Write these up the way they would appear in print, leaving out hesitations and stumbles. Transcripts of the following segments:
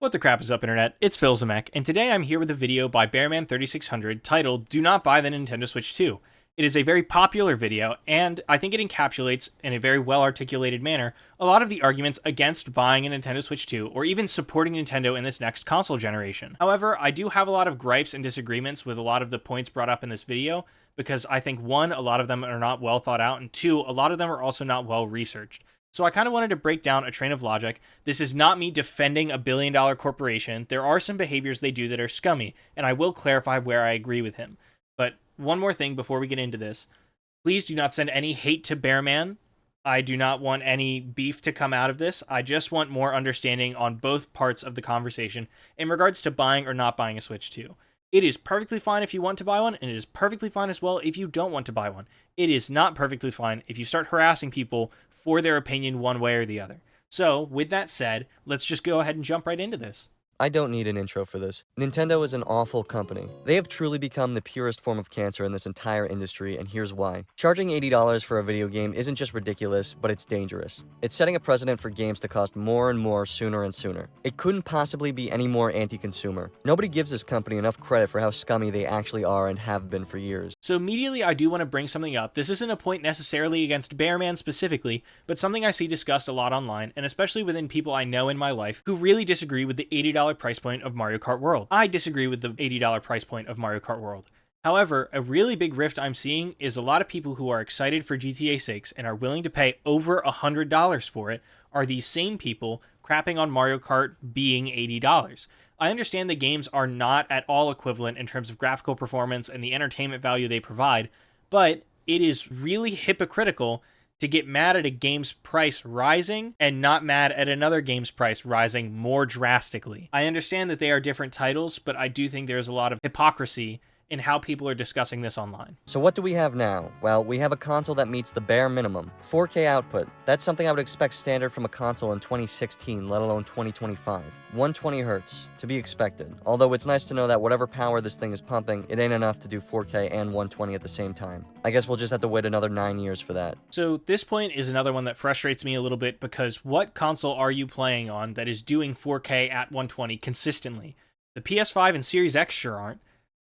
What the crap is up, internet? It's Phil Zemek, and today I'm here with a video by Bearman3600 titled Do Not Buy the Nintendo Switch 2. It is a very popular video, and I think it encapsulates, in a very well-articulated manner, a lot of the arguments against buying a Nintendo Switch 2, or even supporting Nintendo in this next console generation. However, I do have a lot of gripes and disagreements with a lot of the points brought up in this video, because I think, one, a lot of them are not well thought out, and two, a lot of them are also not well researched. So I kind of wanted to break down a train of logic. This is not me defending a billion-dollar corporation. There are some behaviors they do that are scummy, and I will clarify where I agree with him. But one more thing before we get into this. Please do not send any hate to Bearman. I do not want any beef to come out of this. I just want more understanding on both parts of the conversation in regards to buying or not buying a Switch 2. It is perfectly fine if you want to buy one, and it is perfectly fine as well if you don't want to buy one. It is not perfectly fine if you start harassing people for their opinion one way or the other. So, with that said, let's just go ahead and jump right into this. I don't need an intro for this. Nintendo is an awful company. They have truly become the purest form of cancer in this entire industry, and here's why. Charging $80 for a video game isn't just ridiculous, but it's dangerous. It's setting a precedent for games to cost more and more sooner and sooner. It couldn't possibly be any more anti-consumer. Nobody gives this company enough credit for how scummy they actually are and have been for years. So immediately I do want to bring something up. This isn't a point necessarily against Bearman specifically, but something I see discussed a lot online, and especially within people I know in my life, who really disagree with the $80 price point of Mario Kart World. I disagree with the $80 price point of Mario Kart World. However, a really big rift I'm seeing is a lot of people who are excited for GTA 6 and are willing to pay over $100 for it are these same people crapping on Mario Kart being $80. I understand the games are not at all equivalent in terms of graphical performance and the entertainment value they provide, but it is really hypocritical to get mad at a game's price rising and not mad at another game's price rising more drastically. I understand that they are different titles, but I do think there's a lot of hypocrisy in how people are discussing this online. So what do we have now? Well, we have a console that meets the bare minimum. 4K output. That's something I would expect standard from a console in 2016, let alone 2025. 120 Hz, to be expected. Although it's nice to know that whatever power this thing is pumping, it ain't enough to do 4K and 120 at the same time. I guess we'll just have to wait another 9 years for that. So this point is another one that frustrates me a little bit because what console are you playing on that is doing 4K at 120 consistently? The PS5 and Series X sure aren't.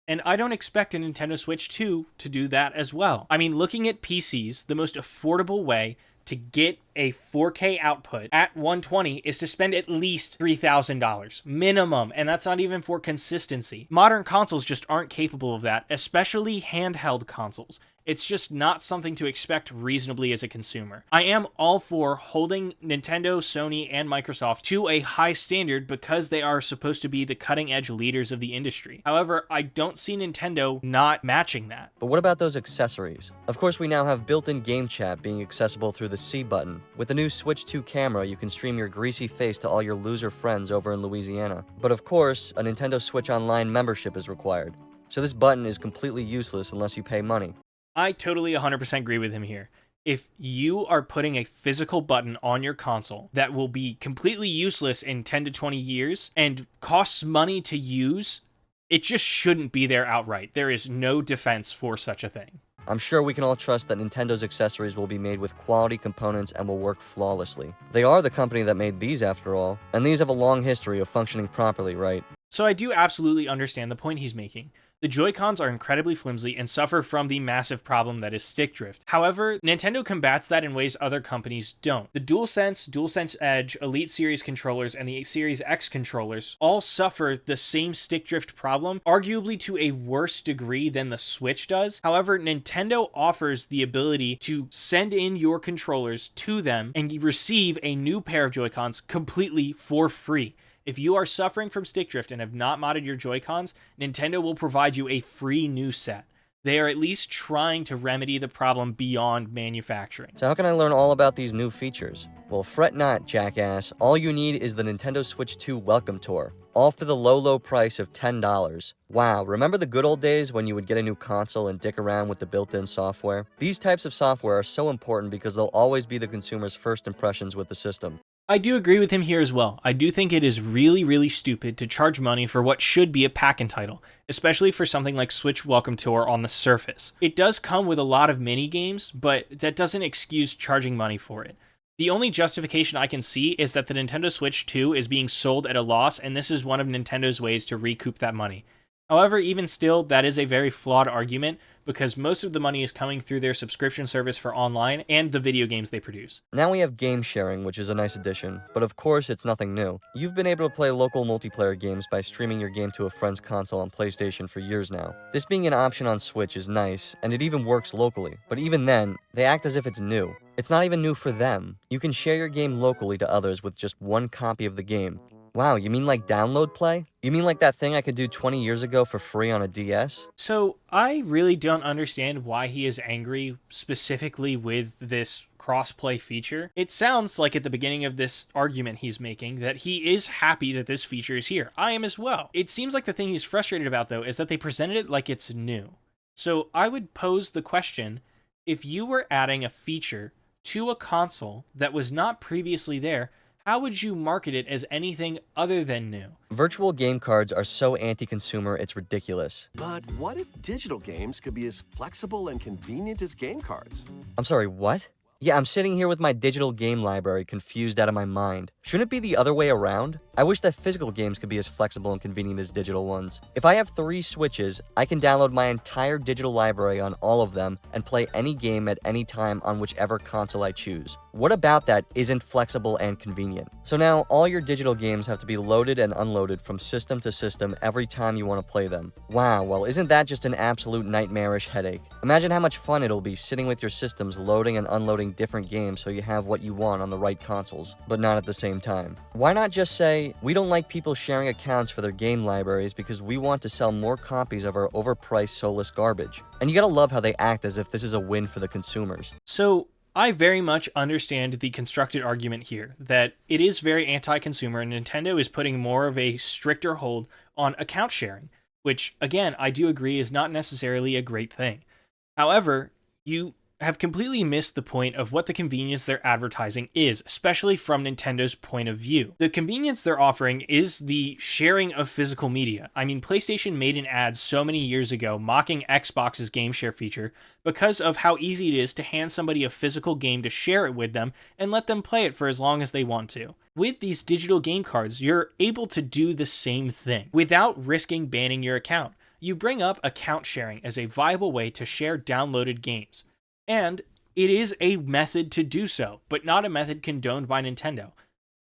And I don't expect a Nintendo Switch 2 to do that as well. I mean, looking at PCs, the most affordable way to get a 4K output at 120 is to spend at least $3,000 minimum, and that's not even for consistency. Modern consoles just aren't capable of that, especially handheld consoles. It's just not something to expect reasonably as a consumer. I am all for holding Nintendo, Sony, and Microsoft to a high standard because they are supposed to be the cutting-edge leaders of the industry. However, I don't see Nintendo not matching that. But what about those accessories? Of course, we now have built-in game chat being accessible through the C button. With the new Switch 2 camera, you can stream your greasy face to all your loser friends over in Louisiana. But of course, a Nintendo Switch Online membership is required. So this button is completely useless unless you pay money. I totally 100% agree with him here. If you are putting a physical button on your console that will be completely useless in 10 to 20 years and costs money to use, it just shouldn't be there outright. There is no defense for such a thing. I'm sure we can all trust that Nintendo's accessories will be made with quality components and will work flawlessly. They are the company that made these after all, and these have a long history of functioning properly, right? So I do absolutely understand the point he's making. The Joy-Cons are incredibly flimsy and suffer from the massive problem that is stick drift. However, Nintendo combats that in ways other companies don't. The DualSense Edge, Elite Series controllers, and the Series X controllers all suffer the same stick drift problem, arguably to a worse degree than the Switch does. However, Nintendo offers the ability to send in your controllers to them and you receive a new pair of Joy-Cons completely for free. If you are suffering from stick drift and have not modded your Joy-Cons, Nintendo will provide you a free new set. They are at least trying to remedy the problem beyond manufacturing. So how can I learn all about these new features? Well, fret not, jackass. All you need is the Nintendo Switch 2 Welcome Tour. All for the low price of $10. Wow, remember the good old days when you would get a new console and dick around with the built-in software? These types of software are so important because they'll always be the consumer's first impressions with the system. I do agree with him here as well. I do think it is really stupid to charge money for what should be a pack-in title, especially for something like Switch Welcome Tour on the surface. It does come with a lot of mini games, but that doesn't excuse charging money for it. The only justification I can see is that the Nintendo Switch 2 is being sold at a loss, and this is one of Nintendo's ways to recoup that money. However, even still, that is a very flawed argument because most of the money is coming through their subscription service for online and the video games they produce. Now we have game sharing, which is a nice addition, but of course it's nothing new. You've been able to play local multiplayer games by streaming your game to a friend's console on PlayStation for years now. This being an option on Switch is nice, and it even works locally, but even then, they act as if it's new. It's not even new for them. You can share your game locally to others with just one copy of the game. Wow, you mean like download play? You mean like that thing I could do 20 years ago for free on a DS? So, I really don't understand why he is angry specifically with this crossplay feature. It sounds like at the beginning of this argument he's making that he is happy that this feature is here. I am as well. It seems like the thing he's frustrated about, though, is that they presented it like it's new. So, I would pose the question, if you were adding a feature to a console that was not previously there, how would you market it as anything other than new? Virtual game cards are so anti-consumer, it's ridiculous. But what if digital games could be as flexible and convenient as game cards? I'm sorry, what? Yeah, I'm sitting here with my digital game library confused out of my mind. Shouldn't it be the other way around? I wish that physical games could be as flexible and convenient as digital ones. If I have 3 Switches, I can download my entire digital library on all of them and play any game at any time on whichever console I choose. What about that isn't flexible and convenient? So now, all your digital games have to be loaded and unloaded from system to system every time you want to play them. Wow, well isn't that just an absolute nightmarish headache? Imagine how much fun it'll be sitting with your systems loading and unloading different games so you have what you want on the right consoles, but not at the same time. Why not just say, we don't like people sharing accounts for their game libraries because we want to sell more copies of our overpriced soulless garbage? And you gotta love how they act as if this is a win for the consumers. So, I very much understand the constructed argument here that it is very anti-consumer and Nintendo is putting more of a stricter hold on account sharing, which, again, I do agree is not necessarily a great thing. However, you have completely missed the point of what the convenience they're advertising is, especially from Nintendo's point of view. The convenience they're offering is the sharing of physical media. I mean, PlayStation made an ad so many years ago mocking Xbox's game share feature because of how easy it is to hand somebody a physical game to share it with them and let them play it for as long as they want to. With these digital game cards, you're able to do the same thing without risking banning your account. You bring up account sharing as a viable way to share downloaded games. And it is a method to do so, but not a method condoned by Nintendo.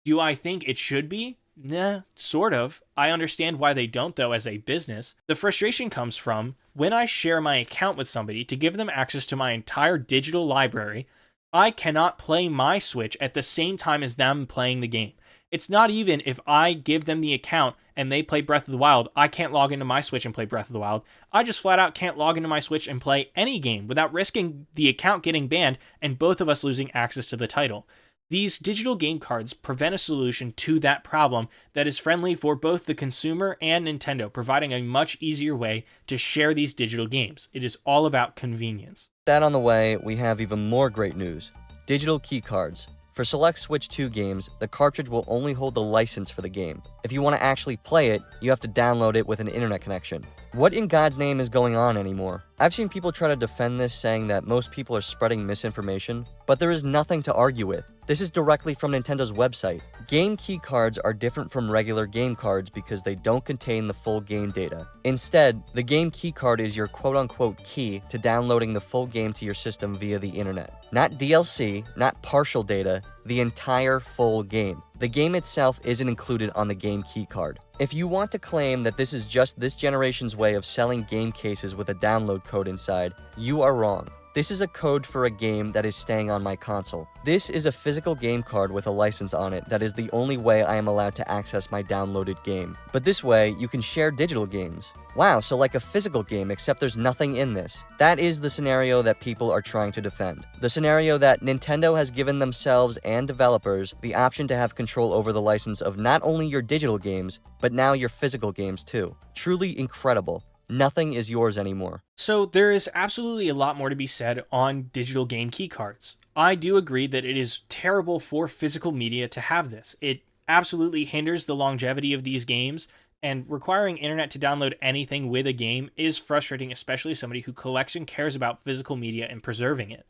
Do I think it should be? Nah, sort of. I understand why they don't, though, as a business. The frustration comes from when I share my account with somebody to give them access to my entire digital library, I cannot play my Switch at the same time as them playing the game. It's not even if I give them the account and they play Breath of the Wild, I can't log into my Switch and play Breath of the Wild. I just flat out can't log into my Switch and play any game without risking the account getting banned and both of us losing access to the title. These digital game cards prevent a solution to that problem that is friendly for both the consumer and Nintendo, providing a much easier way to share these digital games. It is all about convenience. That on the way, we have even more great news. Digital key cards. For select Switch 2 games, the cartridge will only hold the license for the game. If you want to actually play it, you have to download it with an internet connection. What in God's name is going on anymore? I've seen people try to defend this, saying that most people are spreading misinformation, but there is nothing to argue with. This is directly from Nintendo's website. Game key cards are different from regular game cards because they don't contain the full game data. Instead, the game key card is your quote-unquote key to downloading the full game to your system via the internet. Not DLC, not partial data, the entire full game. The game itself isn't included on the game key card. If you want to claim that this is just this generation's way of selling game cases with a download code inside, you are wrong. This is a code for a game that is staying on my console. This is a physical game card with a license on it that is the only way I am allowed to access my downloaded game. But this way, you can share digital games. Wow, so like a physical game, except there's nothing in this. That is the scenario that people are trying to defend. The scenario that Nintendo has given themselves and developers the option to have control over the license of not only your digital games, but now your physical games too. Truly incredible. Nothing is yours anymore. So there is absolutely a lot more to be said on digital game keycards. I do agree that it is terrible for physical media to have this. It absolutely hinders the longevity of these games, and requiring internet to download anything with a game is frustrating, especially somebody who collects and cares about physical media and preserving it.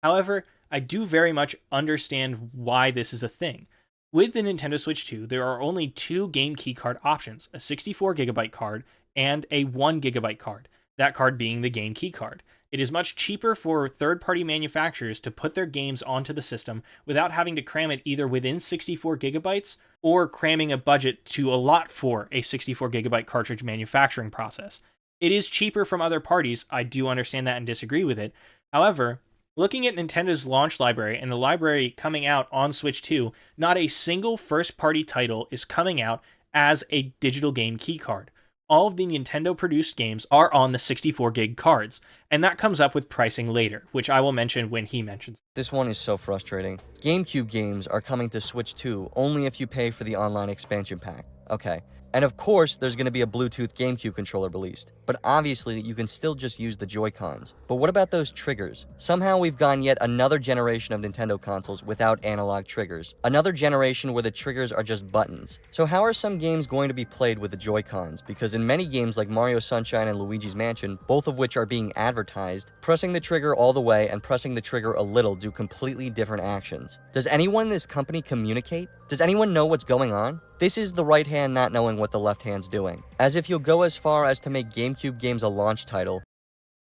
However, I do very much understand why this is a thing. With the Nintendo Switch 2, there are only two game keycard options, a 64GB card and a 1GB card, that card being the game keycard. It is much cheaper for third-party manufacturers to put their games onto the system without having to cram it either within 64GB or cramming a budget to allot for a 64GB cartridge manufacturing process. It is cheaper from other parties, I do understand that and disagree with it. However, looking at Nintendo's launch library and the library coming out on Switch 2, not a single first-party title is coming out as a digital game keycard. All of the Nintendo-produced games are on the 64GB cards, and that comes up with pricing later, which I will mention when he mentions. This one is so frustrating. Gamecube games are coming to Switch 2 only if you pay for the online expansion pack. Okay. And of course, there's going to be a Bluetooth Gamecube controller released, but obviously you can still just use the Joy-Cons. But what about those triggers? Somehow we've gone yet another generation of Nintendo consoles without analog triggers. Another generation where the triggers are just buttons. So how are some games going to be played with the Joy-Cons? Because in many games like Mario Sunshine and Luigi's Mansion, both of which are being advertised, pressing the trigger all the way and pressing the trigger a little do completely different actions. Does anyone in this company communicate? Does anyone know what's going on? This is the right hand not knowing what the left hand's doing. As if you'll go as far as to make GameCube games a launch title.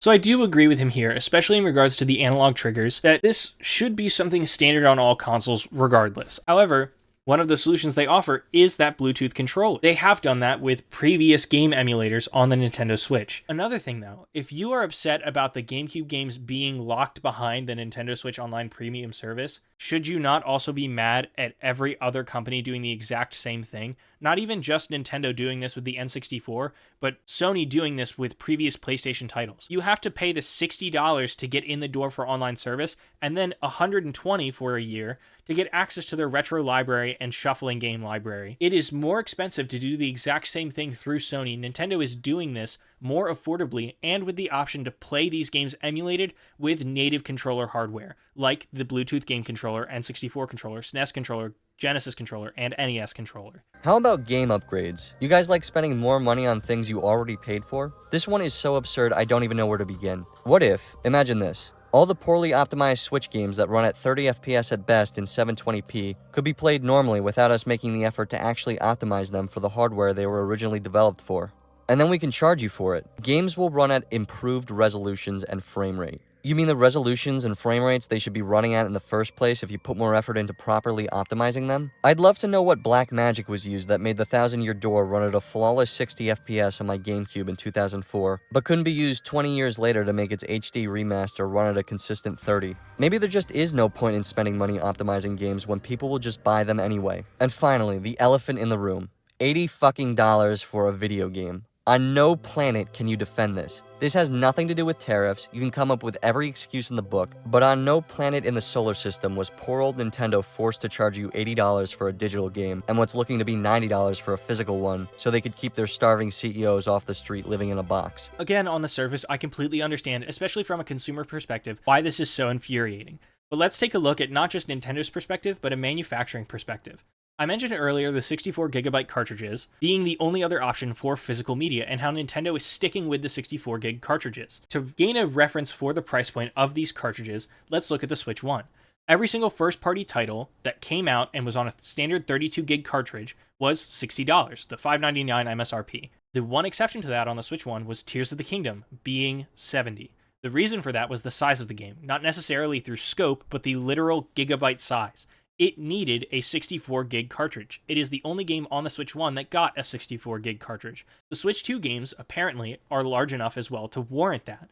So I do agree with him here, especially in regards to the analog triggers, that this should be something standard on all consoles regardless. However, one of the solutions they offer is that Bluetooth controller. They have done that with previous game emulators on the Nintendo Switch. Another thing though, if you are upset about the GameCube games being locked behind the Nintendo Switch Online Premium service, should you not also be mad at every other company doing the exact same thing? Not even just Nintendo doing this with the N64, but Sony doing this with previous PlayStation titles. You have to pay the $60 to get in the door for online service, and then $120 for a year to get access to their retro library and shuffling game library. It is more expensive to do the exact same thing through Sony. Nintendo is doing this more affordably and with the option to play these games emulated with native controller hardware, like the Bluetooth game controller, N64 controller, SNES controller, Genesis controller, and NES controller. How about game upgrades? You guys like spending more money on things you already paid for? This one is so absurd I don't even know where to begin. What if, imagine this, all the poorly optimized Switch games that run at 30 FPS at best in 720p could be played normally without us making the effort to actually optimize them for the hardware they were originally developed for. And then we can charge you for it. Games will run at improved resolutions and frame rate. You mean the resolutions and frame rates they should be running at in the first place if you put more effort into properly optimizing them? I'd love to know what black magic was used that made the Thousand Year Door run at a flawless 60 FPS on my GameCube in 2004, but couldn't be used 20 years later to make its HD remaster run at a consistent 30. Maybe there just is no point in spending money optimizing games when people will just buy them anyway. And finally, the elephant in the room. $80 fucking for a video game. On no planet can you defend this. This has nothing to do with tariffs, you can come up with every excuse in the book, but on no planet in the solar system was poor old Nintendo forced to charge you $80 for a digital game and what's looking to be $90 for a physical one so they could keep their starving CEOs off the street living in a box. Again, on the surface, I completely understand, especially from a consumer perspective, why this is so infuriating. But let's take a look at not just Nintendo's perspective, but a manufacturing perspective. I mentioned earlier the 64GB cartridges being the only other option for physical media and how Nintendo is sticking with the 64GB cartridges. To gain a reference for the price point of these cartridges, let's look at the Switch 1. Every single first-party title that came out and was on a standard 32GB cartridge was $60, the $5.99 MSRP. The one exception to that on the Switch 1 was Tears of the Kingdom, being $70. The reason for that was the size of the game, not necessarily through scope, but the literal gigabyte size. It needed a 64GB cartridge. It is the only game on the Switch 1 that got a 64GB cartridge. The Switch 2 games, apparently, are large enough as well to warrant that.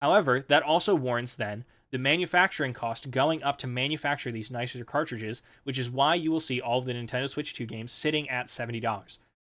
However, that also warrants, then, the manufacturing cost going up to manufacture these nicer cartridges, which is why you will see all of the Nintendo Switch 2 games sitting at $70.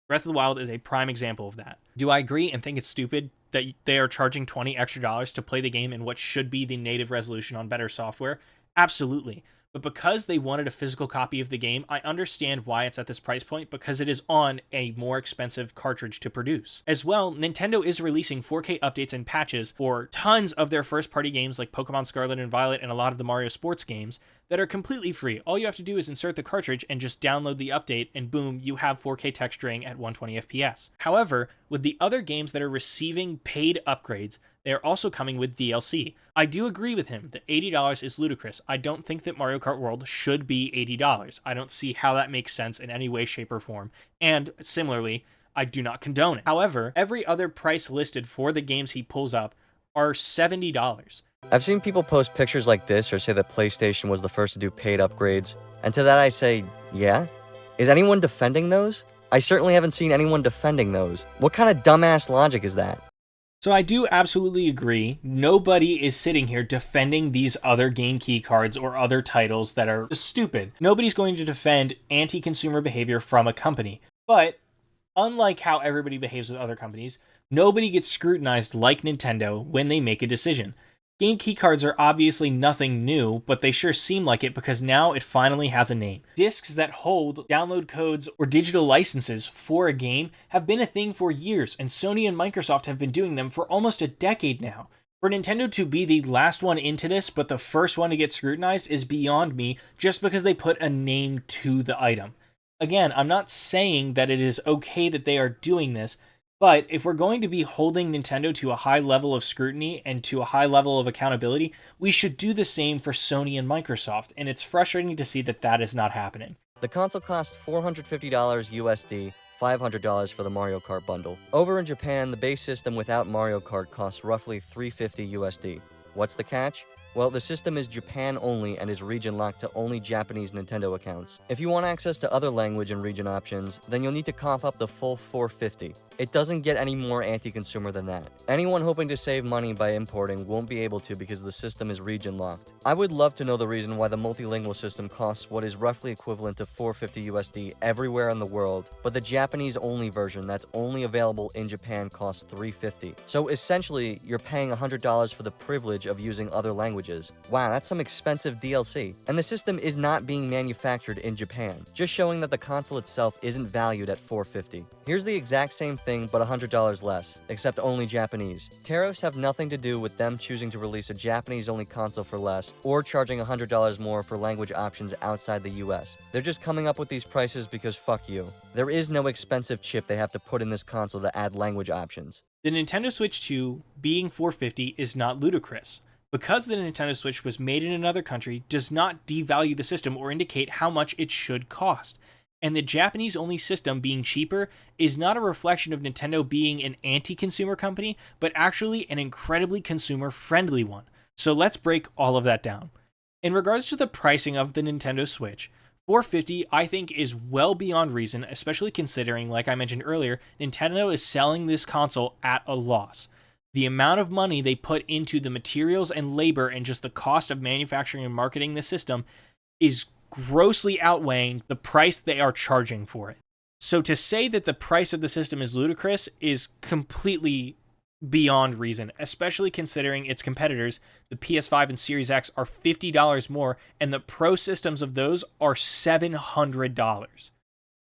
Breath of the Wild is a prime example of that. Do I agree and think it's stupid that they are charging $20 extra to play the game in what should be the native resolution on better software? Absolutely. But because they wanted a physical copy of the game, I understand why it's at this price point, because it is on a more expensive cartridge to produce. As well, Nintendo is releasing 4K updates and patches for tons of their first-party games like Pokemon Scarlet and Violet and a lot of the Mario sports games that are completely free. All you have to do is insert the cartridge and just download the update, and boom, you have 4K texturing at 120 FPS. However, with the other games that are receiving paid upgrades, They are also coming with DLC. I do agree with him that $80 is ludicrous. I don't think that Mario Kart World should be $80. I don't see how that makes sense in any way, shape, or form. And similarly, I do not condone it. However, every other price listed for the games he pulls up are $70. I've seen people post pictures like this or say that PlayStation was the first to do paid upgrades, and to that I say, yeah? Is anyone defending those? I certainly haven't seen anyone defending those. What kind of dumbass logic is that? So I do absolutely agree. Nobody is sitting here defending these other game key cards or other titles that are just stupid. Nobody's going to defend anti-consumer behavior from a company. But unlike how everybody behaves with other companies, nobody gets scrutinized like Nintendo when they make a decision. Game key cards are obviously nothing new, but they sure seem like it because now it finally has a name. Discs that hold download codes or digital licenses for a game have been a thing for years, and Sony and Microsoft have been doing them for almost a decade now. For Nintendo to be the last one into this, but the first one to get scrutinized is beyond me just because they put a name to the item. Again, I'm not saying that it is okay that they are doing this, but if we're going to be holding Nintendo to a high level of scrutiny and to a high level of accountability, we should do the same for Sony and Microsoft, and it's frustrating to see that that is not happening. The console costs $450 USD, $500 for the Mario Kart bundle. Over in Japan, the base system without Mario Kart costs roughly $350 USD. What's the catch? Well, the system is Japan only and is region locked to only Japanese Nintendo accounts. If you want access to other language and region options, then you'll need to cough up the full $450. It doesn't get any more anti-consumer than that. Anyone hoping to save money by importing won't be able to because the system is region locked. I would love to know the reason why the multilingual system costs what is roughly equivalent to $450 USD everywhere in the world, but the Japanese only version that's only available in Japan costs $350. So essentially, you're paying $100 for the privilege of using other languages. Wow, that's some expensive DLC. And the system is not being manufactured in Japan, just showing that the console itself isn't valued at $450. Here's the exact same thing but $100 less, except only Japanese. Tariffs have nothing to do with them choosing to release a Japanese-only console for less, or charging $100 more for language options outside the US. They're just coming up with these prices because fuck you. There is no expensive chip they have to put in this console to add language options. The Nintendo Switch 2 being $450 is not ludicrous. Because the Nintendo Switch was made in another country does not devalue the system or indicate how much it should cost. And the Japanese-only system being cheaper is not a reflection of Nintendo being an anti-consumer company, but actually an incredibly consumer-friendly one. So let's break all of that down. In regards to the pricing of the Nintendo Switch, $450 I think is well beyond reason, especially considering, like I mentioned earlier, Nintendo is selling this console at a loss. The amount of money they put into the materials and labor and just the cost of manufacturing and marketing the system is grossly outweighing the price they are charging for it. So to say that the price of the system is ludicrous is completely beyond reason, especially considering its competitors, the PS5 and Series X, are $50 more, and the Pro systems of those are $700.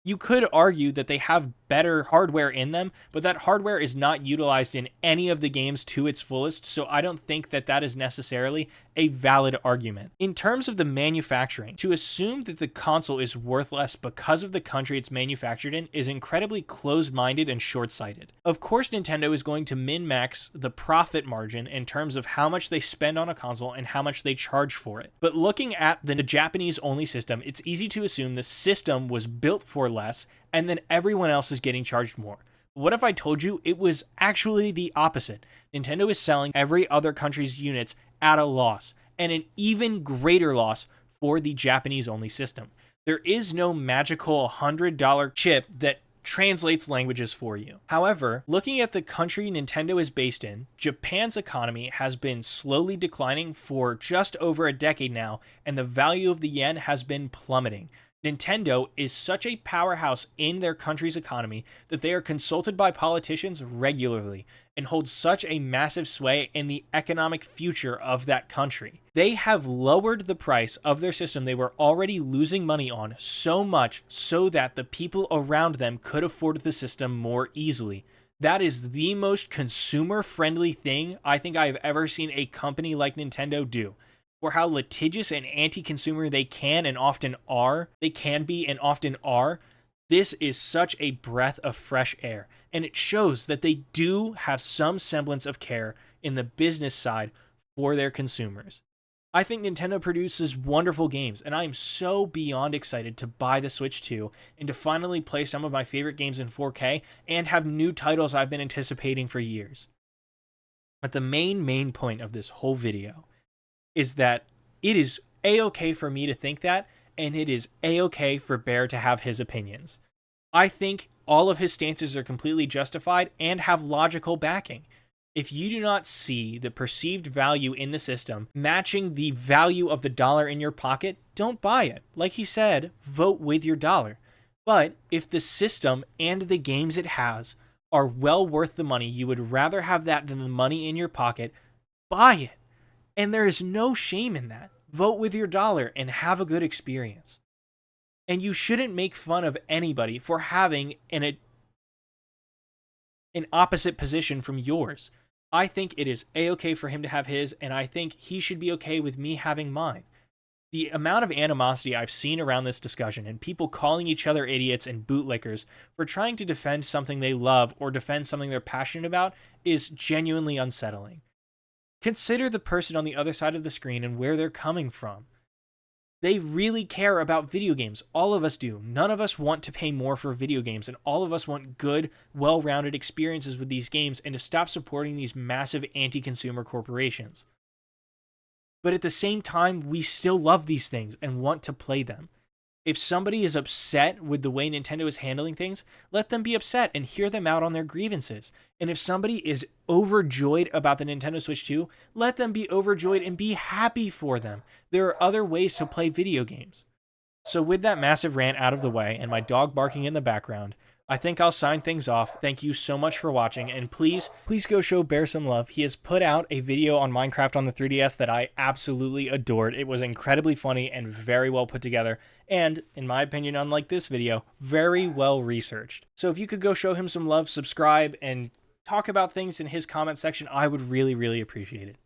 You could argue that they have better hardware in them, but that hardware is not utilized in any of the games to its fullest, so I don't think that that is necessarily a valid argument. In terms of the manufacturing, to assume that the console is worth less because of the country it's manufactured in is incredibly closed-minded and short-sighted. Of course, Nintendo is going to min-max the profit margin in terms of how much they spend on a console and how much they charge for it. But looking at the Japanese-only system, it's easy to assume the system was built for less, and then everyone else is getting charged more. What if I told you it was actually the opposite? Nintendo is selling every other country's units at a loss, and an even greater loss for the Japanese-only system. There is no magical $100 chip that translates languages for you. However, looking at the country Nintendo is based in, Japan's economy has been slowly declining for just over a decade now, and the value of the yen has been plummeting. Nintendo is such a powerhouse in their country's economy that they are consulted by politicians regularly and hold such a massive sway in the economic future of that country. They have lowered the price of their system they were already losing money on so much so that the people around them could afford the system more easily. That is the most consumer-friendly thing I think I have ever seen a company like Nintendo do. For how litigious and anti-consumer they can and often are, this is such a breath of fresh air, and it shows that they do have some semblance of care in the business side for their consumers. I think Nintendo produces wonderful games, and I am so beyond excited to buy the Switch 2 and to finally play some of my favorite games in 4K and have new titles I've been anticipating for years. But the main point of this whole video is that it is a-okay for me to think that, and it is a-okay for Bear to have his opinions. I think all of his stances are completely justified and have logical backing. If you do not see the perceived value in the system matching the value of the dollar in your pocket, don't buy it. Like he said, vote with your dollar. But if the system and the games it has are well worth the money, you would rather have that than the money in your pocket, buy it. And there is no shame in that. Vote with your dollar and have a good experience. And you shouldn't make fun of anybody for having an opposite position from yours. I think it is a-okay for him to have his, and I think he should be okay with me having mine. The amount of animosity I've seen around this discussion and people calling each other idiots and bootlickers for trying to defend something they love or defend something they're passionate about is genuinely unsettling. Consider the person on the other side of the screen and where they're coming from. They really care about video games. All of us do. None of us want to pay more for video games, and all of us want good, well-rounded experiences with these games and to stop supporting these massive anti-consumer corporations. But at the same time, we still love these things and want to play them. If somebody is upset with the way Nintendo is handling things, let them be upset and hear them out on their grievances. And if somebody is overjoyed about the Nintendo Switch 2, let them be overjoyed and be happy for them. There are other ways to play video games. So with that massive rant out of the way and my dog barking in the background, I think I'll sign things off. Thank you so much for watching, and please go show Bear some love. He has put out a video on Minecraft on the 3DS that I absolutely adored. It was incredibly funny and very well put together, and, in my opinion, unlike this video, very well researched. So if you could go show him some love, subscribe, and talk about things in his comment section, I would really, really appreciate it.